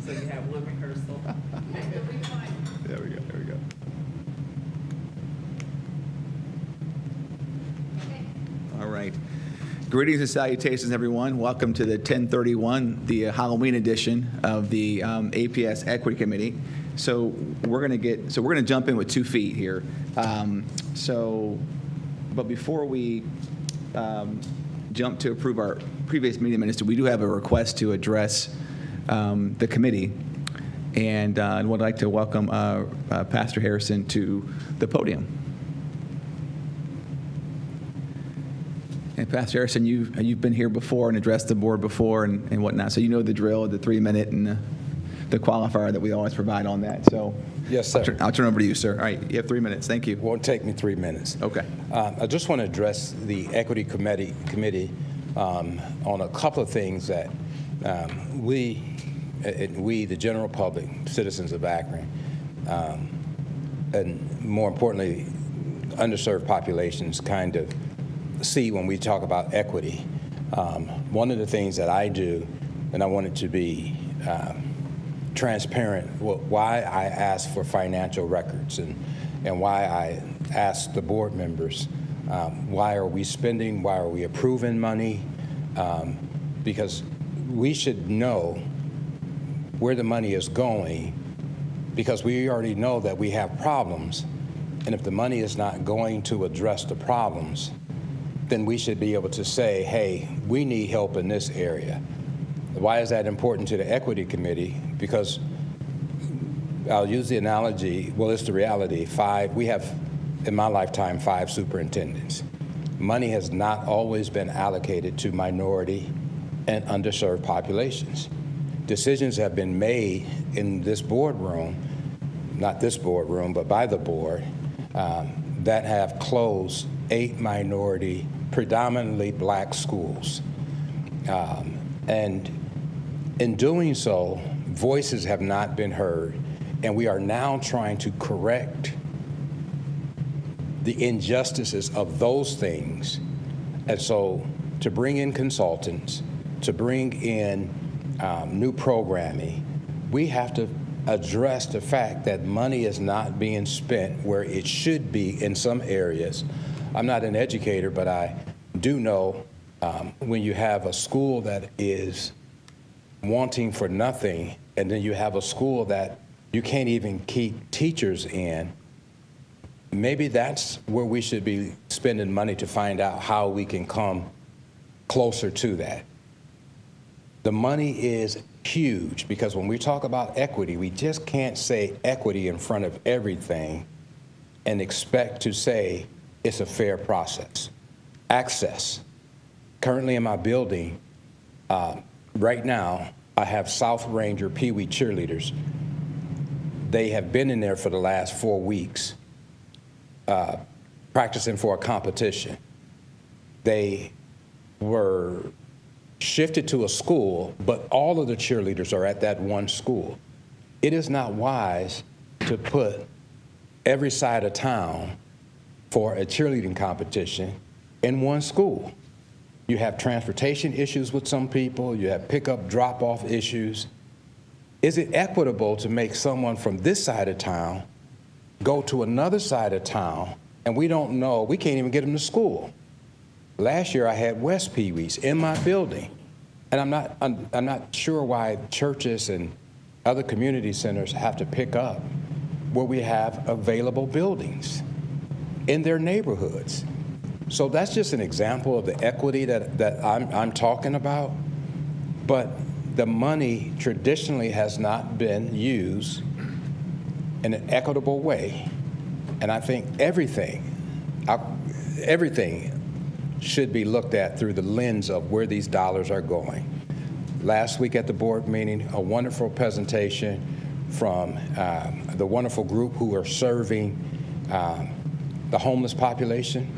so you have one rehearsal. There we go, there we go. All right. Greetings and salutations, everyone. Welcome to the 1031, the Halloween edition of the APS Equity Committee. So we're going to jump in with 2 feet here. But before we jump to approve our previous meeting minutes, we do have a request to address the committee, and I would like to welcome Pastor Harrison to the podium. And Pastor Harrison, you've been here before and addressed the board before and whatnot, so you know the drill, the 3-minute and the qualifier that we always provide on that. So yes, sir. I'll turn over to you, sir. All right, you have 3 minutes. Thank you. It won't take me 3 minutes. Okay. I just want to address the Equity Committee on a couple of things that we, the general public, citizens of Akron, and more importantly, underserved populations kind of see when we talk about equity. One of the things that I do, and I want it to be transparent, why I ask for financial records and why I ask the board members, why are we spending, why are we approving money, because we should know where the money is going, because we already know that we have problems, and if the money is not going to address the problems, then we should be able to say, hey, we need help in this area. Why is that important to the Equity Committee? Because I'll use the analogy, well, it's the reality. We have, in my lifetime, 5 superintendents. Money has not always been allocated to minority and underserved populations. Decisions have been made in this boardroom, not this boardroom, but by the board, that have closed 8 minority, predominantly black schools. And in doing so, voices have not been heard, and we are now trying to correct the injustices of those things. And so to bring in consultants, to bring in new programming, we have to address the fact that money is not being spent where it should be in some areas. I'm not an educator, but I do know when you have a school that is wanting for nothing, and then you have a school that you can't even keep teachers in, maybe that's where we should be spending money to find out how we can come closer to that. The money is huge, because when we talk about equity, we just can't say equity in front of everything and expect to say it's a fair process. Access. Currently in my building, right now, I have South Ranger Pee Wee cheerleaders. They have been in there for the last 4 weeks, practicing for a competition. They were shifted to a school, but all of the cheerleaders are at that one school. It is not wise to put every side of town for a cheerleading competition in one school. You have transportation issues with some people, you have pickup drop-off issues. Is it equitable to make someone from this side of town go to another side of town, and we don't know, we can't even get them to school? Last year I had West Pee Wees in my building, and I'm not sure why churches and other community centers have to pick up where we have available buildings in their neighborhoods. So that's just an example of the equity that I'm talking about. But the money traditionally has not been used in an equitable way. And I think everything should be looked at through the lens of where these dollars are going. Last week at the board meeting, a wonderful presentation from the wonderful group who are serving the homeless population.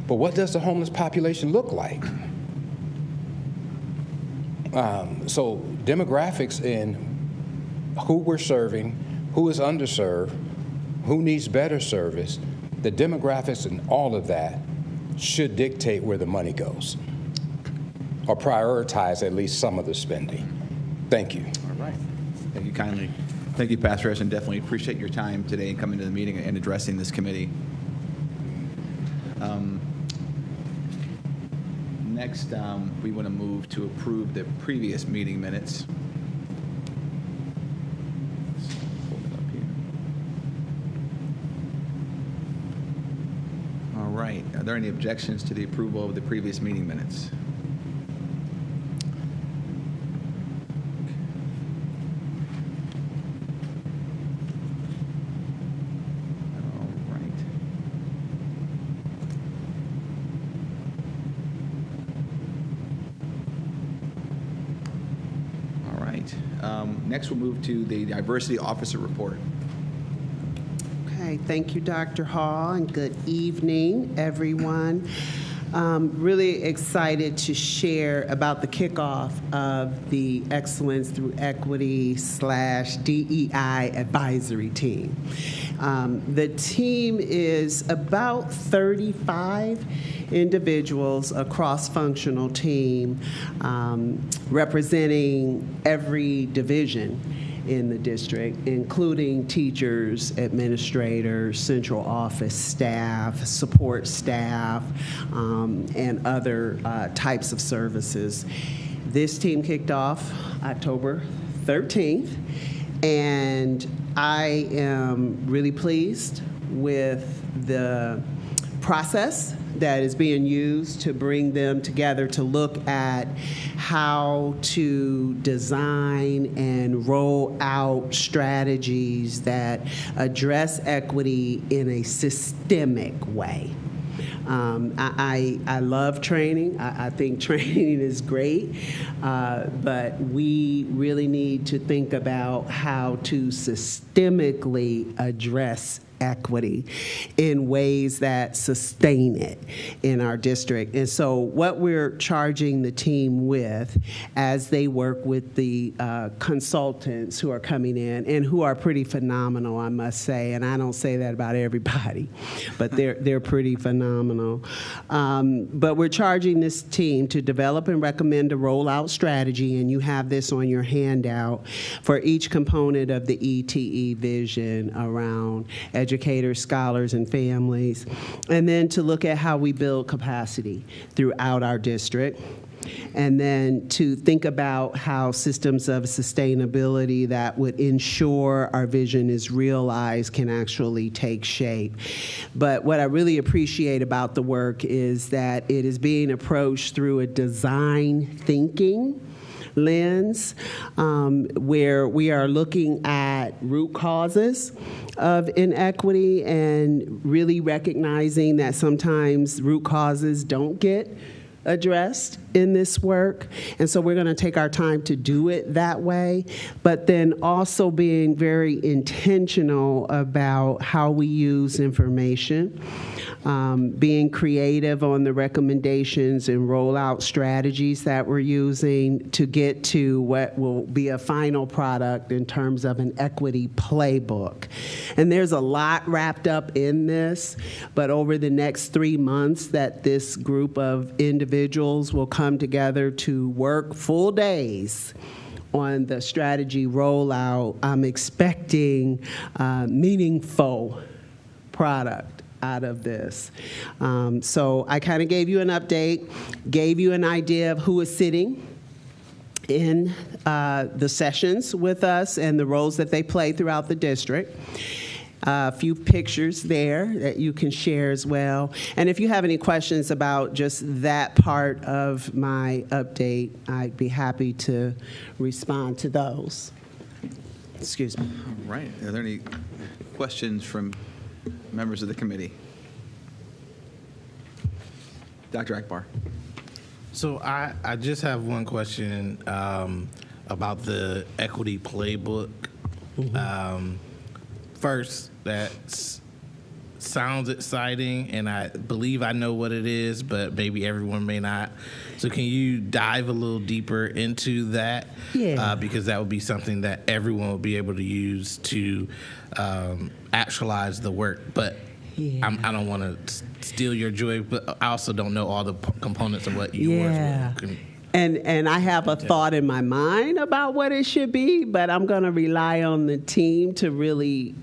But what does the homeless population look like? So demographics in who we're serving, who is underserved, who needs better service, the demographics and all of that should dictate where the money goes, or prioritize at least some of the spending. Thank you. All right. Thank you kindly. Thank you, Pastor Harrison. Definitely appreciate your time today and coming to the meeting and addressing this committee. Next, we want to move to approve the previous meeting minutes. Let's pull it up here. All right. Are there any objections to the approval of the previous meeting minutes? Next, we'll move to the Diversity Officer Report. Okay, thank you, Dr. Hall, and good evening, everyone. Really excited to share about the kickoff of the Excellence Through Equity / DEI advisory team. The team is about 35 individuals, a cross-functional team representing every division in the district, including teachers, administrators, central office staff, support staff, and other types of services. This team kicked off October 13th, and I am really pleased with the process that is being used to bring them together to look at how to design and roll out strategies that address equity in a systemic way. I love training. I think training is great, but we really need to think about how to systemically address equity in ways that sustain it in our district. And so what we're charging the team with as they work with the consultants who are coming in and who are pretty phenomenal, I must say, and I don't say that about everybody, but they're pretty phenomenal. But we're charging this team to develop and recommend a rollout strategy, and you have this on your handout, for each component of the ETE vision around educators, scholars, and families, and then to look at how we build capacity throughout our district, and then to think about how systems of sustainability that would ensure our vision is realized can actually take shape. But what I really appreciate about the work is that it is being approached through a design thinking lens, where we are looking at root causes of inequity and really recognizing that sometimes root causes don't get addressed in this work. And so we're going to take our time to do it that way, but then also being very intentional about how we use information, being creative on the recommendations and rollout strategies that we're using to get to what will be a final product in terms of an equity playbook. And there's a lot wrapped up in this, but over the next 3 months that this group of individuals will come together to work full days on the strategy rollout, I'm expecting meaningful product out of this. So I kind of gave you an update, gave you an idea of who is sitting in the sessions with us and the roles that they play throughout the district. A few pictures there that you can share as well. And if you have any questions about just that part of my update, I'd be happy to respond to those. Excuse me. All right. Are there any questions from members of the committee? Dr. Akbar. So I just have one question about the equity playbook. Mm-hmm. First, that sounds exciting, and I believe I know what it is, but maybe everyone may not. So can you dive a little deeper into that? Yeah. Because that would be something that everyone will be able to use to actualize the work. But yeah. I don't want to steal your joy, but I also don't know all the components of what yours were. And I have a thought in my mind about what it should be, but I'm going to rely on the team to really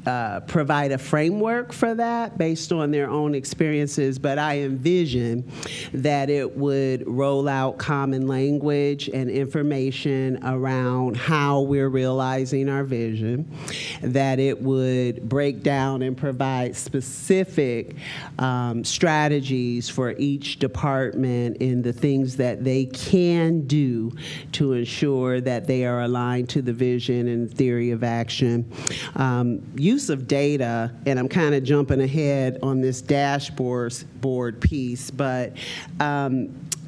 provide a framework for that based on their own experiences. But I envision that it would roll out common language and information around how we're realizing our vision, that it would break down and provide specific strategies for each department in the things that they can do to ensure that they are aligned to the vision and theory of action. Use of data, and I'm kind of jumping ahead on this dashboard piece, but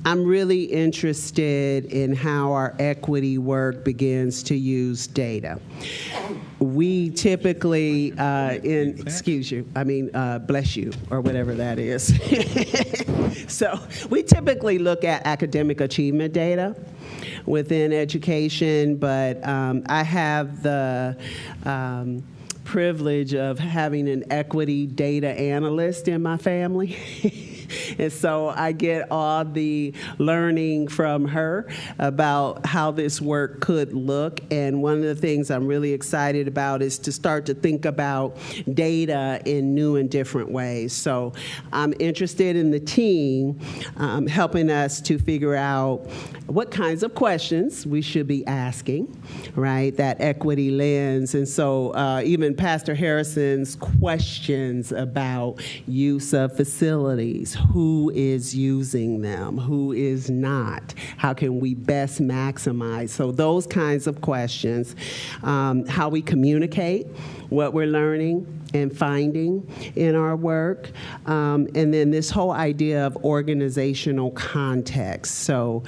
I'm really interested in how our equity work begins to use data. We typically, bless you, or whatever that is. So we typically look at academic achievement data within education, but I have the privilege of having an equity data analyst in my family. And so I get all the learning from her about how this work could look. And one of the things I'm really excited about is to start to think about data in new and different ways. So I'm interested in the team helping us to figure out what kinds of questions we should be asking, right? That equity lens. And so even Pastor Harrison's questions about use of facilities, who is using them, who is not, how can we best maximize? So those kinds of questions, how we communicate what we're learning and finding in our work, and then this whole idea of organizational context. So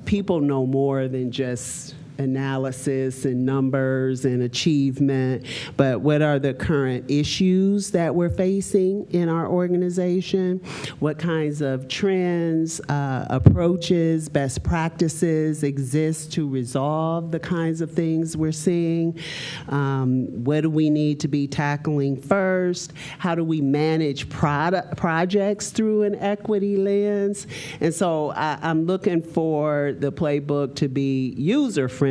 people know more than just analysis and numbers and achievement, but what are the current issues that we're facing in our organization? What kinds of trends, approaches, best practices exist to resolve the kinds of things we're seeing? What do we need to be tackling first? How do we manage projects through an equity lens? And so I'm looking for the playbook to be user-friendly,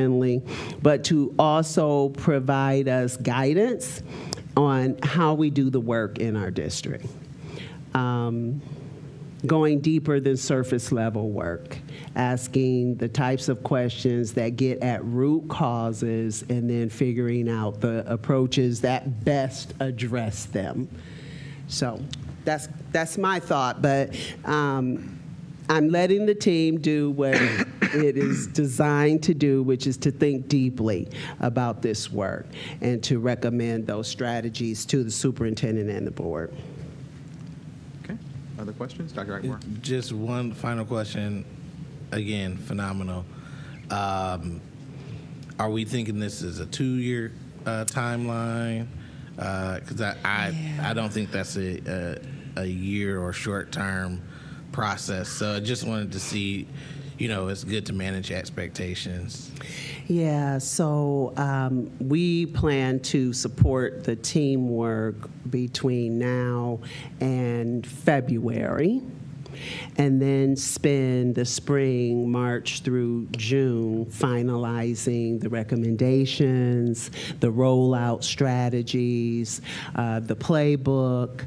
but to also provide us guidance on how we do the work in our district. Going deeper than surface level work, asking the types of questions that get at root causes and then figuring out the approaches that best address them. So that's my thought, but I'm letting the team do what it is designed to do, which is to think deeply about this work and to recommend those strategies to the superintendent and the board. Okay. Other questions? Dr. Ackmore? Just one final question. Again, phenomenal. Are we thinking this is a 2-year timeline? Because I don't think that's a year or short-term process. So I just wanted to see, it's good to manage expectations. Yeah, so we plan to support the teamwork between now and February, and then spend the spring, March through June, finalizing the recommendations, the rollout strategies, the playbook,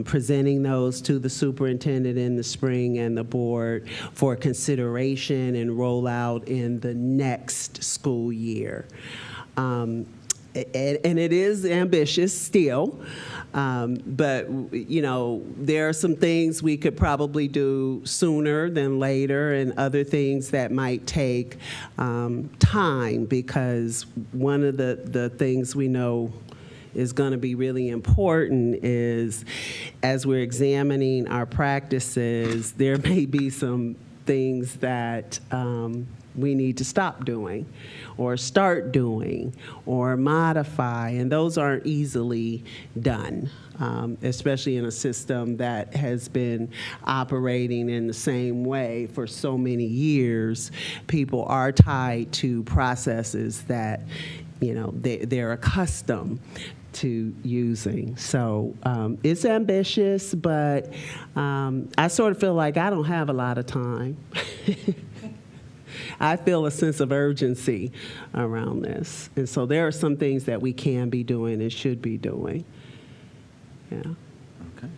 presenting those to the superintendent in the spring and the board for consideration and rollout in the next school year. And it is ambitious still, but there are some things we could probably do sooner than later, and other things that might take time, because one of the things we know is going to be really important is, as we're examining our practices, there may be some things that we need to stop doing or start doing or modify, and those aren't easily done, especially in a system that has been operating in the same way for so many years. People are tied to processes that they're accustomed to using. So it's ambitious, but I sort of feel like I don't have a lot of time. I feel a sense of urgency around this. And so there are some things that we can be doing and should be doing. Yeah. Okay.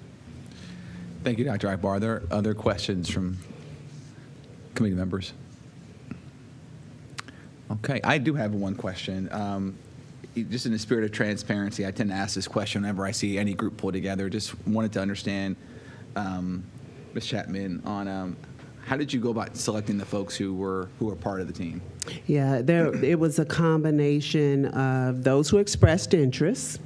Thank you, Dr. Akbar. Are there other questions from committee members? Okay, I do have one question. Just in the spirit of transparency, I tend to ask this question whenever I see any group pulled together. Just wanted to understand, Ms. Chapman, on how did you go about selecting the folks who were part of the team? Yeah, it was a combination of those who expressed interest,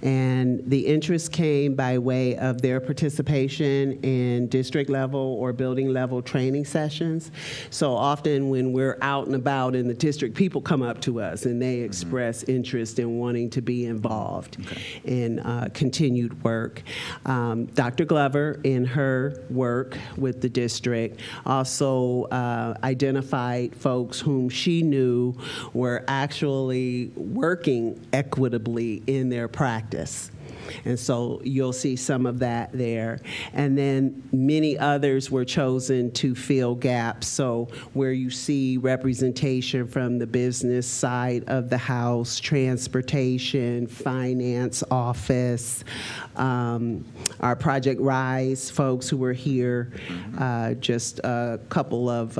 and the interest came by way of their participation in district level or building level training sessions. So often when we're out and about in the district, people come up to us and they express interest in wanting to be involved in continued work. Dr. Glover, in her work with the district, also identified folks whom she knew were actually working equitably in their practice. And so you'll see some of that there. And then many others were chosen to fill gaps. So where you see representation from the business side of the house, transportation, finance office, our Project Rise folks who were here, just a couple of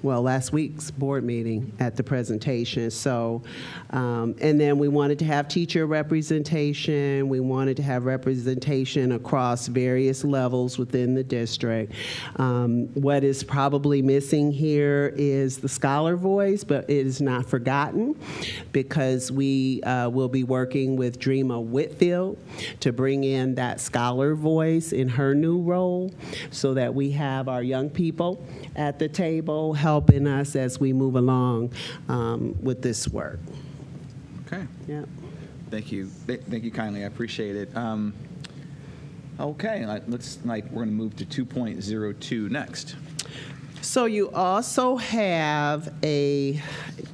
last week's board meeting at the presentation. So, and then we wanted to have teacher representation. We wanted to have representation across various levels within the district. What is probably missing here is the scholar voice, but it is not forgotten, because we will be working with Dreama Whitfield to bring in that scholar voice in her new role, so that we have our young people at the table helping us as we move along with this work. Okay. Yeah. Thank you. Thank you kindly. I appreciate it. Okay, we're going to move to 2.02 next. So you also have a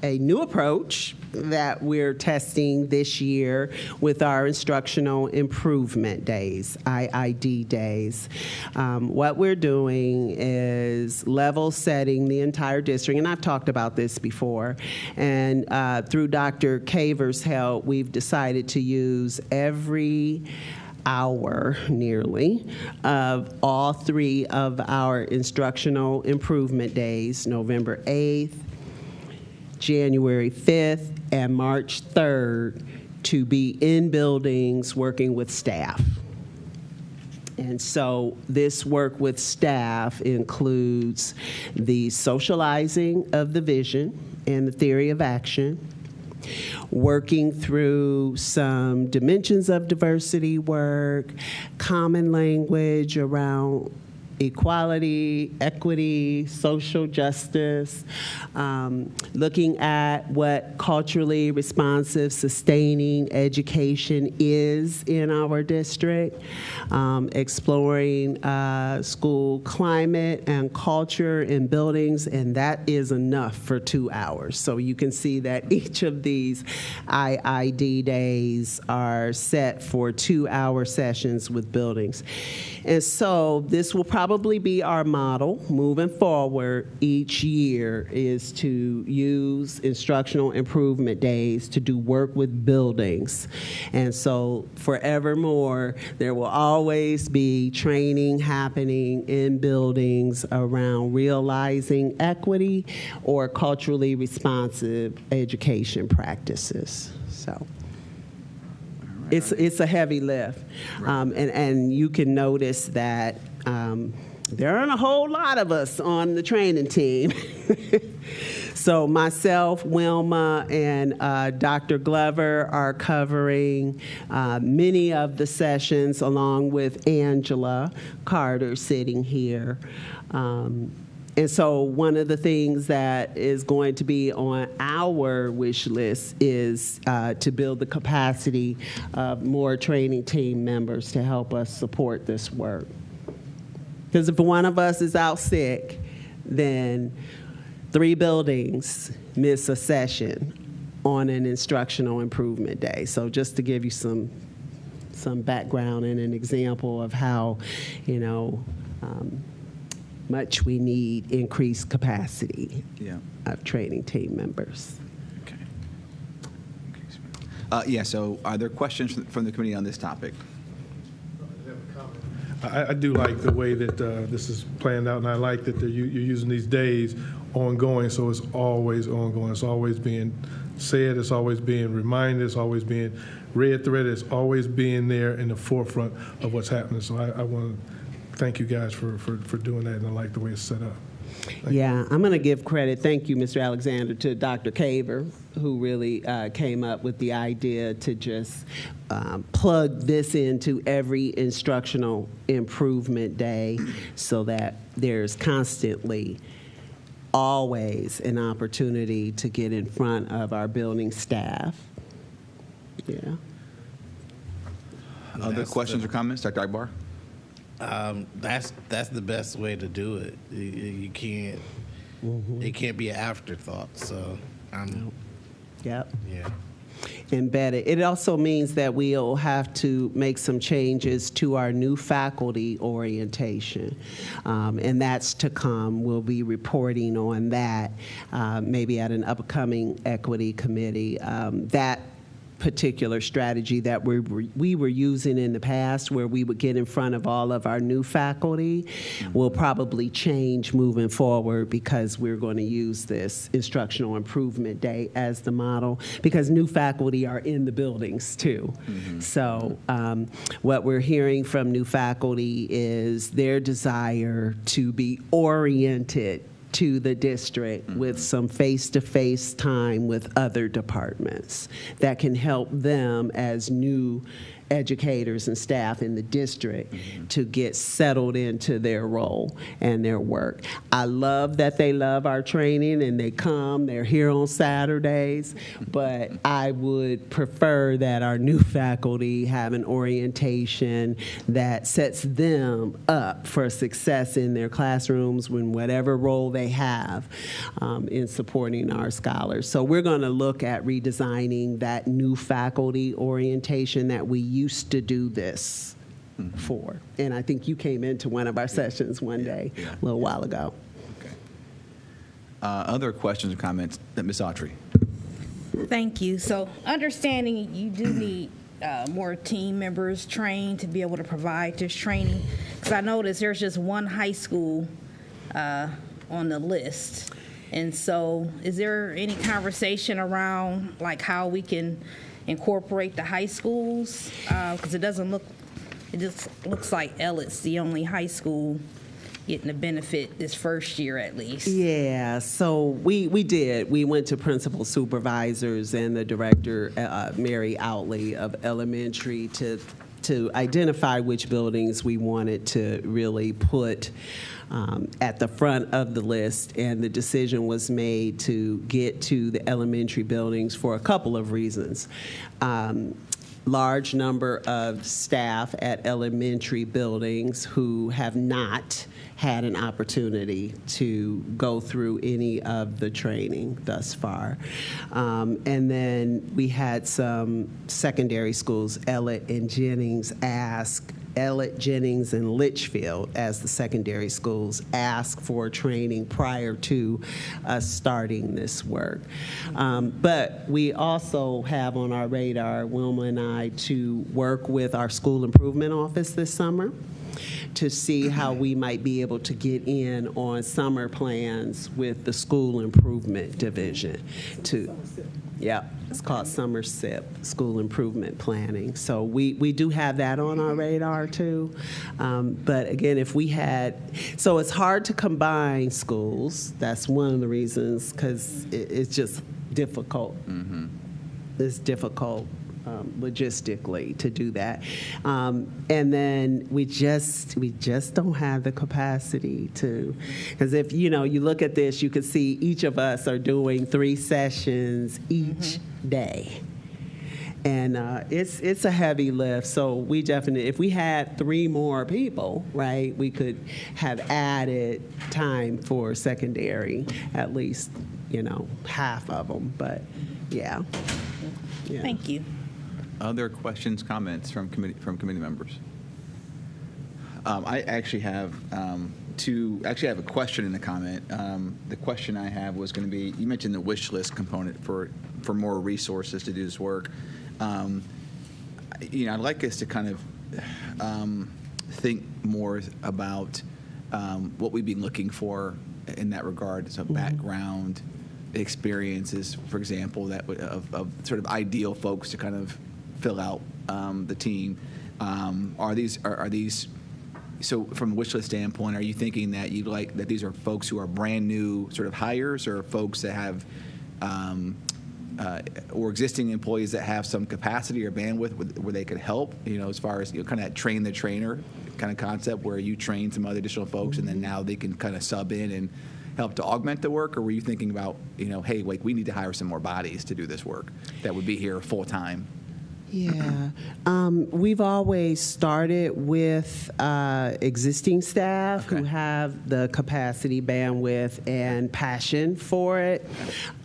new approach that we're testing this year with our instructional improvement days, IID days. What we're doing is level setting the entire district, and I've talked about this before, and through Dr. Caver's help, we've decided to use every hour nearly of all three of our instructional improvement days, November 8th, January 5th, and March 3rd, to be in buildings working with staff. And so this work with staff includes the socializing of the vision and the theory of action, working through some dimensions of diversity work, common language around equality, equity, social justice, looking at what culturally responsive, sustaining education is in our district, exploring school climate and culture in buildings, and that is enough for 2 hours. So you can see that each of these IID days are set for 2-hour sessions with buildings. And so this will probably be our model moving forward each year, is to use instructional improvement days to do work with buildings. And so forevermore, there will always be training happening in buildings around realizing equity or culturally responsive education practices. So it's a heavy lift. And you can notice that there aren't a whole lot of us on the training team. So myself, Wilma, and Dr. Glover are covering many of the sessions, along with Angela Carter sitting here. And so one of the things that is going to be on our wish list is to build the capacity of more training team members to help us support this work. Because if one of us is out sick, then 3 buildings miss a session on an instructional improvement day. So just to give you some background and an example of how, much we need increased capacity Yeah. of training team members. Okay. Yeah, so are there questions from the committee on this topic? I do like the way that this is planned out, and I like that you're using these days ongoing, so it's always ongoing. It's always being said, it's always being reminded, it's always being read thread, it's always being there in the forefront of what's happening. So I want to thank you guys for doing that, and I like the way it's set up. Yeah, I'm going to give credit, thank you, Mr. Alexander, to Dr. Caver, who really came up with the idea to just plug this into every instructional improvement day so that there's constantly, always an opportunity to get in front of our building staff. Yeah. Other questions or comments, Dr. Akbar? That's the best way to do it. You can't. It can't be an afterthought. So Yep. yeah. Embedded. It also means that we'll have to make some changes to our new faculty orientation, and that's to come. We'll be reporting on that maybe at an upcoming equity committee. That particular strategy that we were using in the past, where we would get in front of all of our new faculty, will probably change moving forward, because we're going to use this instructional improvement day as the model, because new faculty are in the buildings too. So what we're hearing from new faculty is their desire to be oriented to the district with some face-to-face time with other departments that can help them as new educators and staff in the district to get settled into their role and their work. I love that they love our training and they come, they're here on Saturdays, but I would prefer that our new faculty have an orientation that sets them up for success in their classrooms in whatever role they have in supporting our scholars. So we're going to look at redesigning that new faculty orientation that we used to do this for. And I think you came into one of our sessions one day a little while ago. Okay. Other questions or comments? Ms. Autry. Thank you. So understanding you do need more team members trained to be able to provide this training, because I noticed there's just one high school on the list. And so is there any conversation around like how we can incorporate the high schools? Because it just looks like Ellett's the only high school getting the benefit this first year at least. Yeah, so we did. We went to principal supervisors and the director, Mary Outley of elementary, to identify which buildings we wanted to really put at the front of the list, and the decision was made to get to the elementary buildings for a couple of reasons. Large number of staff at elementary buildings who have not had an opportunity to go through any of the training thus far. And then we had some secondary schools, Ellett and Jennings, Ellett, Jennings, and Litchfield as the secondary schools ask for training prior to us starting this work. But we also have on our radar, Wilma and I, to work with our school improvement office this summer to see how we might be able to get in on summer plans with the school improvement division. It's called Summer SIP, School Improvement Planning. So we do have that on our radar too. But again, if we had, so it's hard to combine schools. That's one of the reasons, because it's just difficult. It's difficult logistically to do that. And then we just don't have the capacity to, because if you look at this, you can see each of us are doing 3 sessions each day. And it's a heavy lift, so we definitely, if we had 3 more people, right, we could have added time for secondary, at least, half of them, but yeah. Thank you. Other questions, comments from committee members? I actually have actually, I have a question and a comment. The question I have was going to be, you mentioned the wish list component for more resources to do this work. I'd like us to kind of think more about what we've been looking for in that regard. So background, experiences, for example, that of sort of ideal folks to kind of fill out the team. Are these so from a wish list standpoint, are you thinking that you'd like that these are folks who are brand new sort of hires, or folks that have or existing employees that have some capacity or bandwidth where they could help, as far as kind of train the trainer kind of concept, where you train some other additional folks and then now they can kind of sub in and help to augment the work? Or were you thinking about, hey, like we need to hire some more bodies to do this work that would be here full time? Yeah. We've always started with existing staff who have the capacity, bandwidth, and passion for it.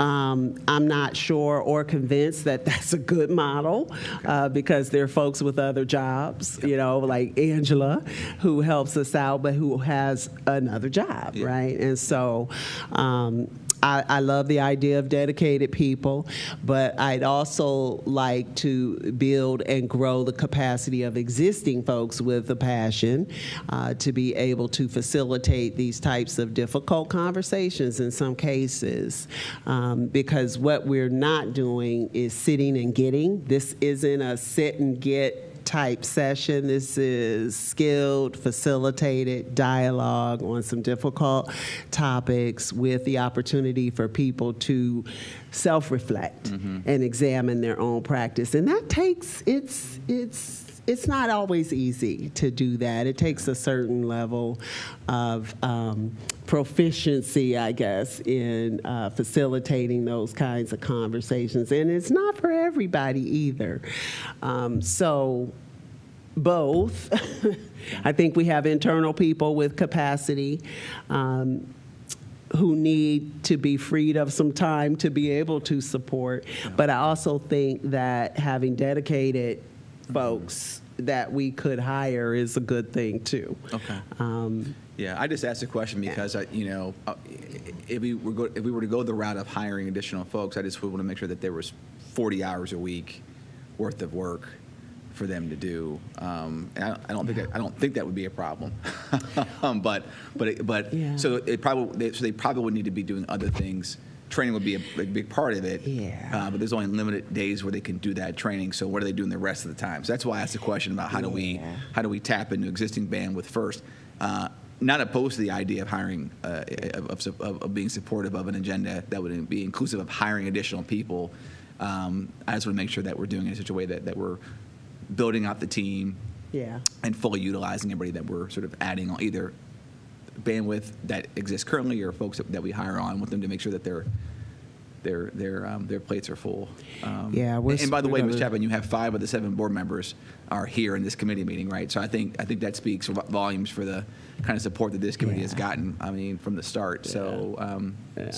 I'm not sure or convinced that that's a good model because there are folks with other jobs, like Angela, who helps us out, but who has another job, right? And so I love the idea of dedicated people, but I'd also like to build and grow the capacity of existing folks with a passion to be able to facilitate these types of difficult conversations in some cases, because what we're not doing is sitting and getting. This isn't a sit and get type session. This is skilled, facilitated dialogue on some difficult topics with the opportunity for people to self-reflect and examine their own practice. And that takes, it's not always easy to do that. It takes a certain level of proficiency, I guess, in facilitating those kinds of conversations. And it's not for everybody either. So both. I think we have internal people with capacity who need to be freed of some time to be able to support. But I also think that having dedicated folks that we could hire is a good thing too. Okay. I just asked the question because if we were to go the route of hiring additional folks, I just would want to make sure that there was 40 hours a week worth of work for them to do. And I don't think that would be a problem. So they probably would need to be doing other things. Training would be a big part of it, but there's only limited days where they can do that training. So what are they doing the rest of the time? So that's why I asked the question about how do we tap into existing bandwidth first. Not opposed to the idea of hiring, of being supportive of an agenda that would be inclusive of hiring additional people. I just want to make sure that we're doing it in such a way that we're building out the team and fully utilizing everybody that we're sort of adding on, either bandwidth that exists currently or folks that we hire on, with them to make sure that their plates are full. And by the way, Ms. Chapman, you have 5 of the 7 board members are here in this committee meeting, right? So I think that speaks volumes for the kind of support that this committee has gotten. I mean, from the start. So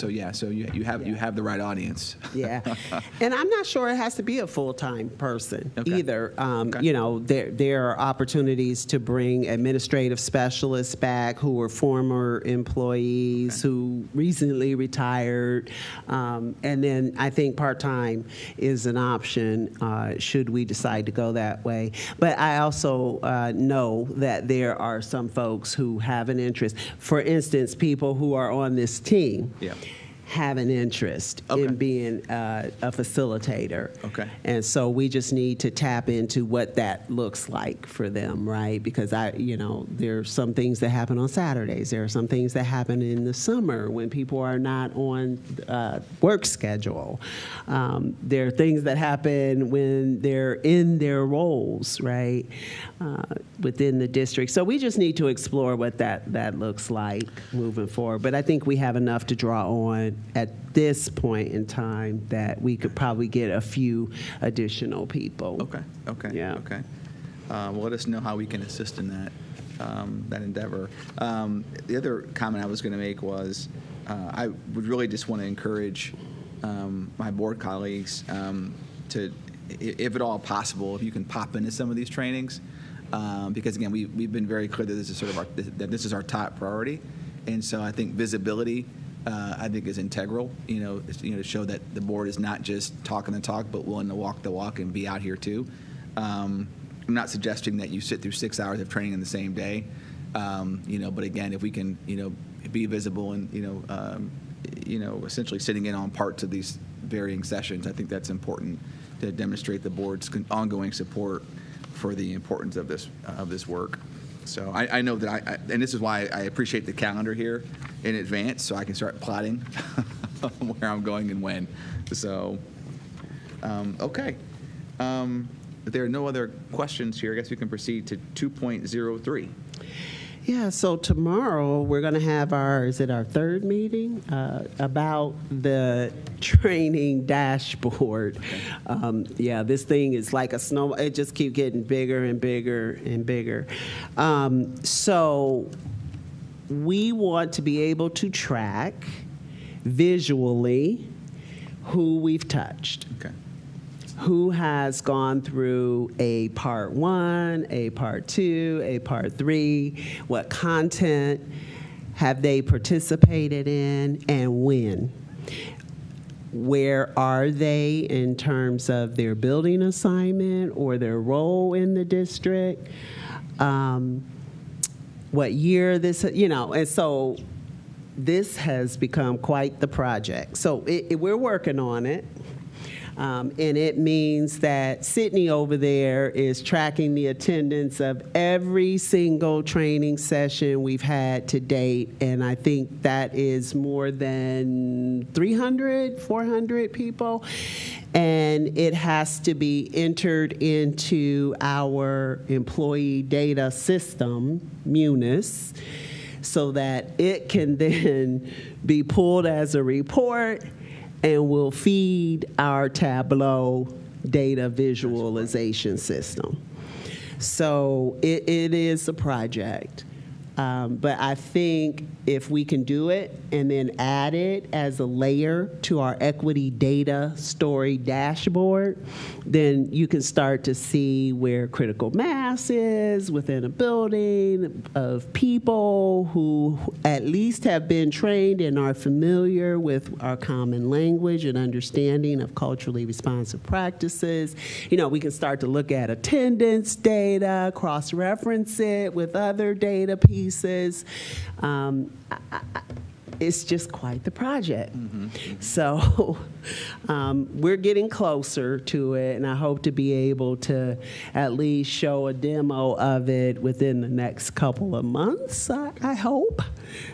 you have the right audience. And I'm not sure it has to be a full-time person either. There are opportunities to bring administrative specialists back who were former employees who recently retired. And then I think part-time is an option should we decide to go that way. But I also know that there are some folks who have an interest. For instance, people who are on this team have an interest in being a facilitator. And so we just need to tap into what that looks like for them, right? Because there are some things that happen on Saturdays. There are some things that happen in the summer when people are not on work schedule. There are things that happen when they're in their roles, right, within the district. So we just need to explore what that looks like moving forward. But I think we have enough to draw on at this point in time that we could probably get a few additional people. Well, let us know how we can assist in that endeavor. The other comment I was going to make was I would really just want to encourage my board colleagues to, if at all possible, if you can pop into some of these trainings. because again, we've been very clear that this is sort of that this is our top priority, and so I think visibility, I think, is integral. To show that the board is not just talking the talk, but willing to walk the walk and be out here too. I'm not suggesting that you sit through 6 hours of training in the same day, but again, if we can, be visible and essentially sitting in on parts of these varying sessions, I think that's important to demonstrate the board's ongoing support for the importance of this work. So I know that and this is why I appreciate the calendar here in advance, so I can start plotting where I'm going and when. So, okay. If there are no other questions here, I guess we can proceed to 2.03. Yeah, so tomorrow we're going to have our third meeting about the training dashboard. This thing is like a snow. It just keeps getting bigger and bigger and bigger. So we want to be able to track visually who we've touched. Okay. Who has gone through a part 1, a part 2, a part 3, what content have they participated in, and when. Where are they in terms of their building assignment or their role in the district? What year this, and so this has become quite the project. So we're working on it. And it means that Sydney over there is tracking the attendance of every single training session we've had to date. And I think that is more than 300, 400 people. And it has to be entered into our employee data system, MUNIS, so that it can then be pulled as a report and will feed our Tableau data visualization system. So it is a project. But I think if we can do it and then add it as a layer to our equity data story dashboard, then you can start to see where critical mass is within a building of people who at least have been trained and are familiar with our common language and understanding of culturally responsive practices. We can start to look at attendance data, cross-reference it with other data pieces. It's just quite the project. So we're getting closer to it, and I hope to be able to at least show a demo of it within the next couple of months, I hope.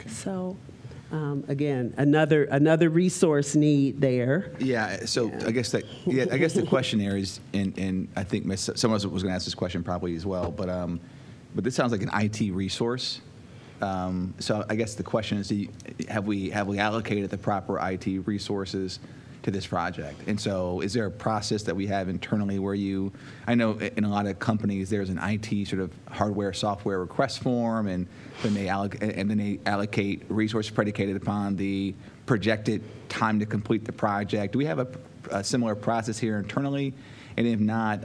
So again, another resource need there. Yeah. So I guess the question there is, and I think someone else was going to ask this question probably as well, but this sounds like an IT resource. So I guess the question is, have we allocated the proper IT resources to this project? And so is there a process that we have internally where I know in a lot of companies there's an IT sort of hardware, software request form, and then they allocate resources predicated upon the projected time to complete the project. Do we have a similar process here internally? And if not,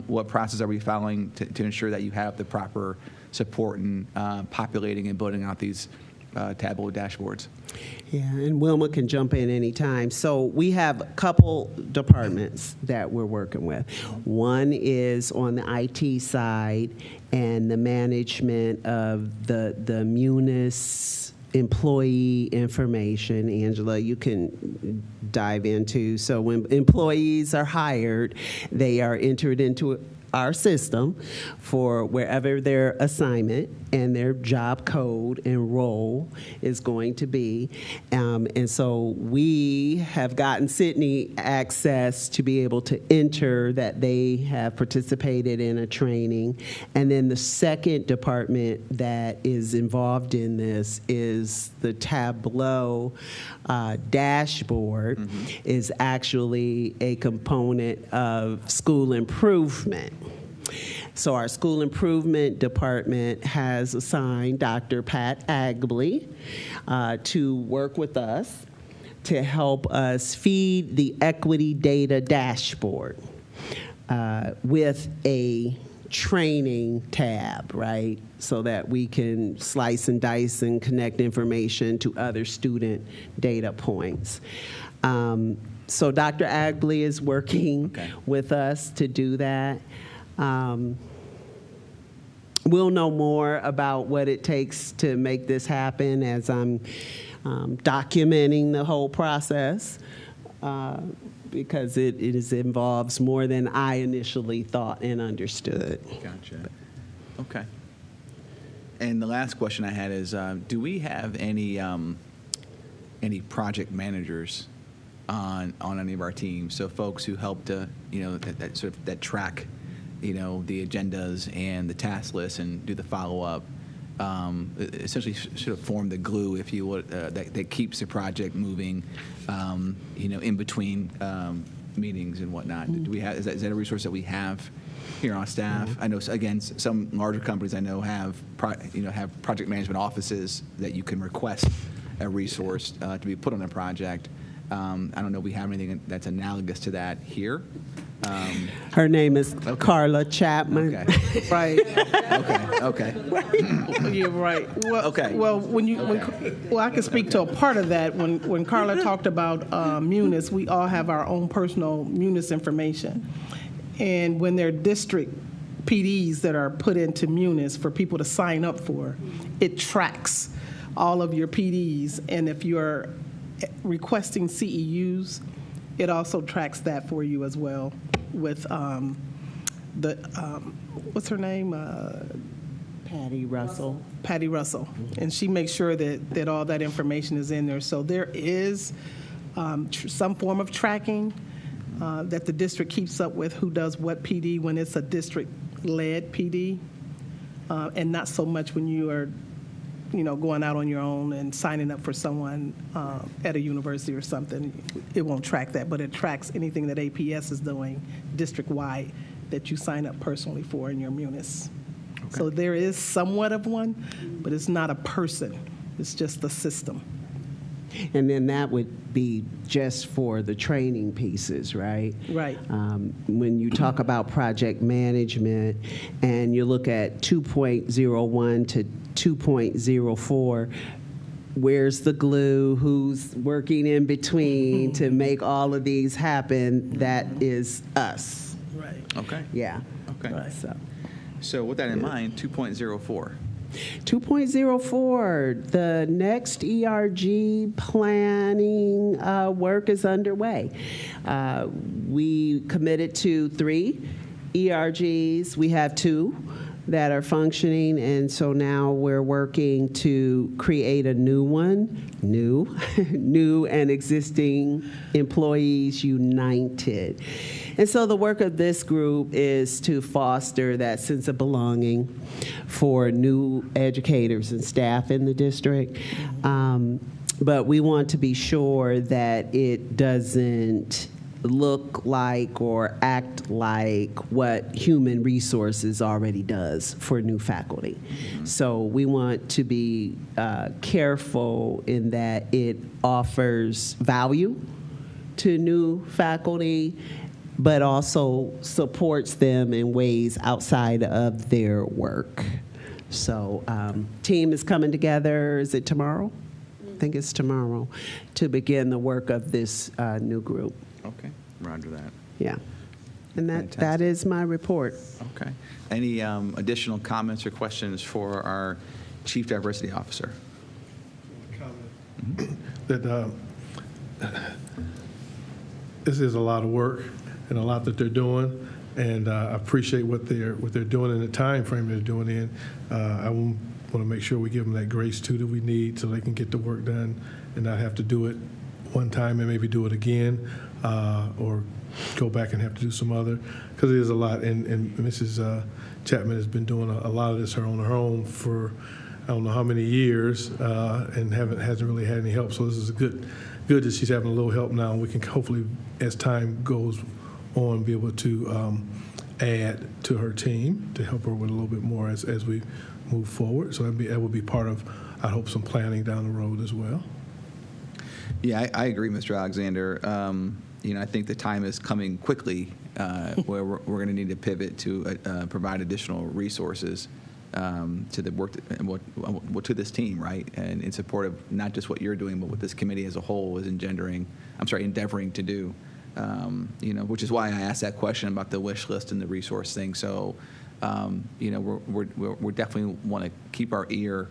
what process are we following to ensure that you have the proper support in populating and building out these Tableau dashboards? Yeah, and Wilma can jump in anytime. So we have a couple departments that we're working with. One is on the IT side and the management of the MUNIS employee information. Angela, you can dive into. So when employees are hired, they are entered into our system for wherever their assignment and their job code and role is going to be. And so we have gotten Sydney access to be able to enter that they have participated in a training. And then the second department that is involved in this is the Tableau dashboard is actually a component of school improvement. So our school improvement department has assigned Dr. Pat Agley to work with us to help us feed the equity data dashboard with a training tab, right? So that we can slice and dice and connect information to other student data points. So Dr. Agley is working with us to do that. We'll know more about what it takes to make this happen as I'm documenting the whole process, because it involves more than I initially thought and understood. Gotcha. Okay. And the last question I had is, do we have any project managers on any of our teams? So folks who help to, that sort of that track, the agendas and the task lists and do the follow-up, essentially sort of form the glue, if you would, that keeps the project moving, in between meetings and whatnot. Do we have, is that a resource that we have here on staff? I know, again, some larger companies I know have project management offices that you can request a resource to be put on a project. I don't know if we have anything that's analogous to that here. Her name is Carla Chapman. Okay. Right. Okay. You're right. Well, Okay. Well, I can speak to a part of that. When Carla talked about Munis, we all have our own personal Munis information, and when there are district PDs that are put into Munis for people to sign up for, it tracks all of your PDs, and if you're requesting CEUs, it also tracks that for you as well with what's her name? Patty Russell. Patty Russell. And she makes sure that all that information is in there. So there is some form of tracking that the district keeps up with who does what PD when it's a district-led PD, and not so much when you are going out on your own and signing up for someone at a university or something. It won't track that, but it tracks anything that APS is doing district-wide that you sign up personally for in your Munis. Okay. So there is somewhat of one, but it's not a person. It's just the system. And then that would be just for the training pieces, right? Right. When you talk about project management and you look at 2.01 to 2.04, where's the glue? Who's working in between to make all of these happen? That is us. Right. Okay. Yeah. Okay. Right. So with that in mind, 2.04. 2.04, the next ERG planning work is underway. We committed to 3 ERGs. We have 2 that are functioning, and so now we're working to create a new one, new and existing employees united. And so the work of this group is to foster that sense of belonging for new educators and staff in the district. But we want to be sure that it doesn't look like or act like what human resources already does for new faculty. So we want to be careful in that it offers value to new faculty, but also supports them in ways outside of their work. So team is coming together, is it tomorrow? I think it's tomorrow, to begin the work of this new group. Okay, roger that. Yeah. And that Fantastic. is my report. Okay. Any additional comments or questions for our Chief Diversity Officer? That this is a lot of work and a lot that they're doing, and I appreciate what they're doing in the time frame they're doing in. I want to make sure we give them that grace too that we need so they can get the work done and not have to do it one time and maybe do it again, or go back and have to do some other, because it is a lot. And Mrs. Chapman has been doing a lot of this on her own for I don't know how many years, and hasn't really had any help. So this is good that she's having a little help now. And we can hopefully, as time goes on, be able to add to her team to help her with a little bit more as we move forward. So that will be part of, I hope, some planning down the road as well. Yeah, I agree, Mr. Alexander. I think the time is coming quickly where we're going to need to pivot to provide additional resources to the work to this team, right, and in support of not just what you're doing, but what this committee as a whole is endeavoring to do. Which is why I asked that question about the wish list and the resource thing. So, we're definitely want to keep our ears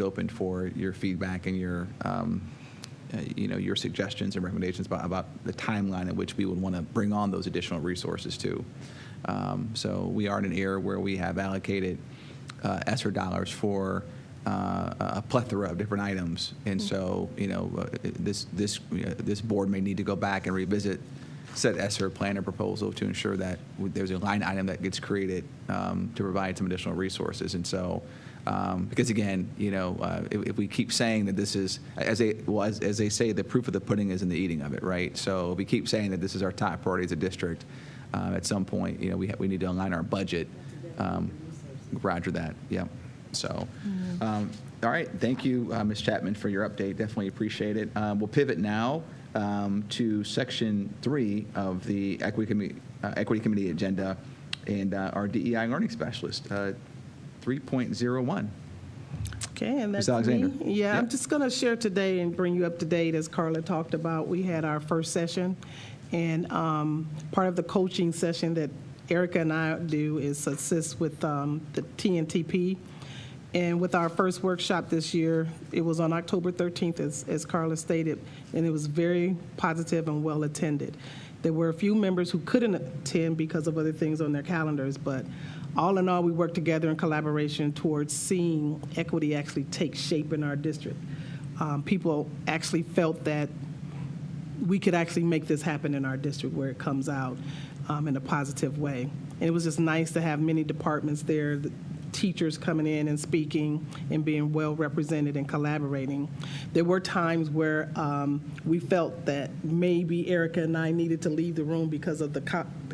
open for your feedback and your your suggestions and recommendations about the timeline in which we would want to bring on those additional resources too. So we are in an era where we have allocated ESSER dollars for a plethora of different items, and so this board may need to go back and revisit said ESSER plan or proposal to ensure that there's a line item that gets created to provide some additional resources. And so, because again, if we keep saying that this is, as they say, the proof of the pudding is in the eating of it, right? So if we keep saying that this is our top priority as a district, at some point, we need to align our budget. Roger that. Yep. So, all right. Thank you, Ms. Chapman, for your update. Definitely appreciate it. We'll pivot now to Section 3 of the Equity Committee agenda and our DEI Learning Specialist, 3.01. Okay, and that's Ms. Alexander. me. Yeah, Yep. I'm just going to share today and bring you up to date. As Carla talked about, we had our first session, and part of the coaching session that Erica and I do is assist with the TNTP. And with our first workshop this year, it was on October 13th, as Carla stated, and it was very positive and well attended. There were a few members who couldn't attend because of other things on their calendars, but all in all, we worked together in collaboration towards seeing equity actually take shape in our district. People actually felt that we could actually make this happen in our district where it comes out in a positive way. And it was just nice to have many departments there, the teachers coming in and speaking and being well represented and collaborating. There were times where we felt that maybe Erica and I needed to leave the room because of the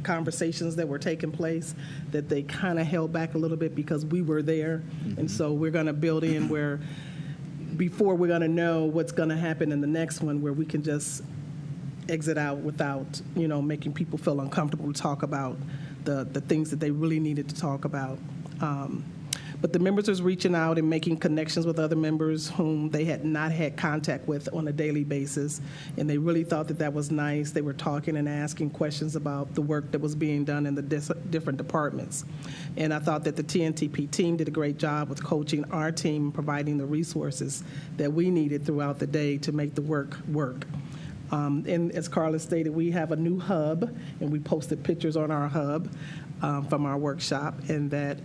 conversations that were taking place, that they kind of held back a little bit because we were there. Mm-hmm. And so we're going to build in where before we're going to know what's going to happen in the next one, where we can just exit out without, making people feel uncomfortable to talk about the things that they really needed to talk about. But the members was reaching out and making connections with other members whom they had not had contact with on a daily basis, and they really thought that was nice. They were talking and asking questions about the work that was being done in the different departments. And I thought that the TNTP team did a great job with coaching our team, providing the resources that we needed throughout the day to make the work. And as Carla stated, we have a new hub, and we posted pictures on our hub from our workshop, and that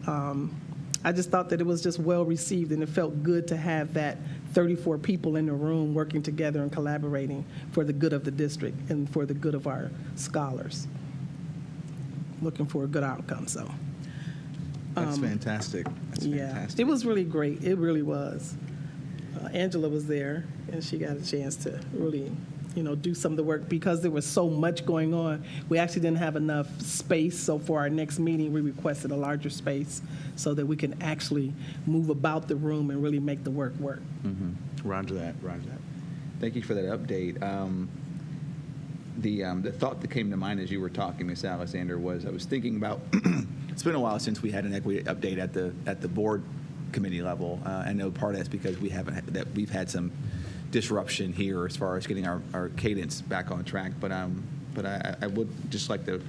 I just thought that it was just well received, and it felt good to have that 34 people in the room working together and collaborating for the good of the district and for the good of our scholars. Looking for a good outcome, so. That's fantastic. That's fantastic. It was really great. It really was. Angela was there, and she got a chance to really do some of the work because there was so much going on. We actually didn't have enough space, so for our next meeting, we requested a larger space so that we can actually move about the room and really make the work work. Mm-hmm. Roger that. Thank you for that update. The thought that came to mind as you were talking, Ms. Alexander, was I was thinking about, it's been a while since we had an equity update at the board committee level. I know part of that's because we've had some disruption here as far as getting our cadence back on track. But I would just like to